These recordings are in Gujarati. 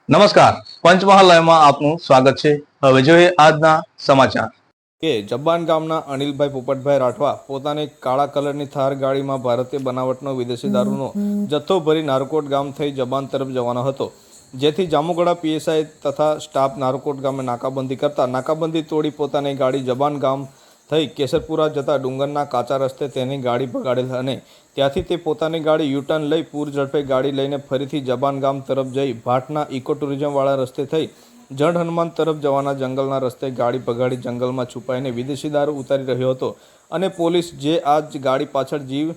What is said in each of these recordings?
નમસ્કાર, પંચમહાલ લાઈવમાં આપનું સ્વાગત છે। હવે જોઈએ આજના સમાચાર। કે જબાન ગામના અનિલભાઈ પોપટભાઈ રાઠવા પોતાની કાળા કલરની થાર ગાડીમાં ભારતીય બનાવટનો વિદેશી દારૂનો જથ્થો ભરી નારકોટ ગામ થઈ જબાન તરફ જવાનો હતો, જેથી જામુગડા પીએસઆઈ તથા સ્ટાફ નારકોટ ગામે નાકાબંધી કરતા નાકાબંધી તોડી પોતાની ગાડી જબાન ગામ થઈ કેસરપુરા જતા ડુંગરના કાચા રસ્તે તેની ગાડી ભગાડેલ અને ત્યાંથી તે પોતાની ગાડી યુટર્ન લઈ પૂર ઝડપે ગાડી લઈને ફરીથી જબાન ગામ તરફ જઈ ભાટના ઇકો ટુરિઝમવાળા રસ્તે થઈ જડ હનુમાન તરફ જવાના જંગલના રસ્તે ગાડી ભગાડી જંગલમાં છુપાઈને વિદેશી દારૂ ઉતારી રહ્યો હતો અને પોલીસ જે આ જ ગાડી પાછળ જીવ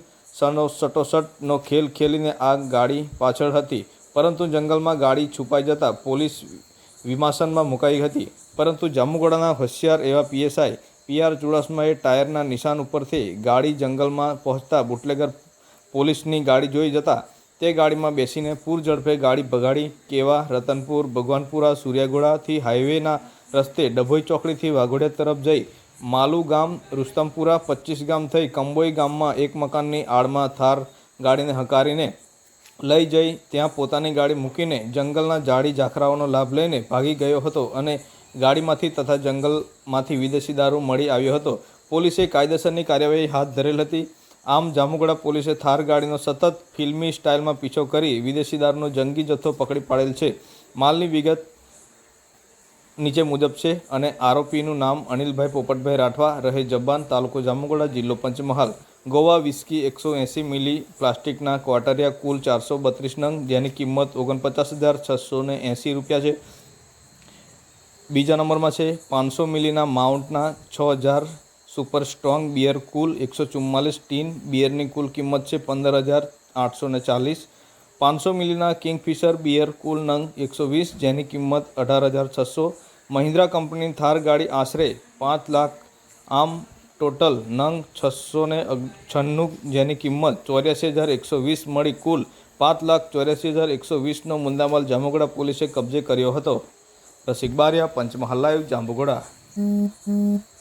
સટોસટનો ખેલ ખેલીને આ ગાડી પાછળ હતી, પરંતુ જંગલમાં ગાડી છુપાઈ જતાં પોલીસ વિમાસનમાં મુકાઈ હતી। પરંતુ જામુગડાના હોશિયાર એવા પીએસઆઈ PR ચુડાસમાએ ટાયરના નિશાન ઉપરથી ગાડી જંગલમાં પહોંચતા બુટલેગર પોલીસની ગાડી જોઈ જતા તે ગાડીમાં બેસીને પૂર ઝડપે ગાડી ભગાડી કેવા, રતનપુર, ભગવાનપુરા, સૂર્યાગોડાથી હાઈવેના રસ્તે ડભોઈ ચોકડીથી વાઘોડિયા તરફ જઈ માલુ ગામ, રુસ્તમપુરા 25 ગામ થઈ કંબોઈ ગામમાં એક મકાનની આડમાં થાર ગાડીને હંકારીને લઈ જઈ ત્યાં પોતાની ગાડી મૂકીને જંગલના ઝાડી ઝાખરાઓનો લાભ લઈને ભાગી ગયો હતો અને ગાડીમાંથી તથા જંગલમાંથી વિદેશી દારૂ મળી આવ્યો હતો। પોલીસે કાયદેસરની કાર્યવાહી હાથ ધરેલ હતી। આમ જામુગડા પોલીસે થાર ગાડીનો સતત ફિલ્મી સ્ટાઇલમાં પીછો કરી વિદેશી દારૂનો જંગી જથ્થો પકડી પાડેલ છે। માલની વિગત નીચે મુજબ છે અને આરોપીનું નામ અનિલભાઈ પોપટભાઈ રાઠવા, રહે જબાન, તાલુકો જામુગડા, જિલ્લો પંચમહાલ। ગોવા વિસ્કી 180 મિલી પ્લાસ્ટિકના ક્વાટરિયા કુલ 432 નંગ, જેની કિંમત 49,680 રૂપિયા છે। બીજા નંબરમાં છે 500 મિલીના માઉન્ટના 6000 સુપર સ્ટ્રોંગ બિયર કુલ 144 ટીન, બિયરની કુલ કિંમત છે 15,840। 500 મિલીના કિંગફિશર બિયર કુલ નંગ 120, જેની કિંમત 18,600। મહિન્દ્રા કંપનીની થાર ગાડી આશરે 5 લાખ, આમ ટોટલ નંગ 696, જેની કિંમત 84,120 મળી કુલ 5,84,120નો મુદ્દામાલ જામુગડા પોલીસે કબજે કર્યો હતો। રસિક બારિયા, પંચમહાલ લાઈવ, જાંબુગોડા।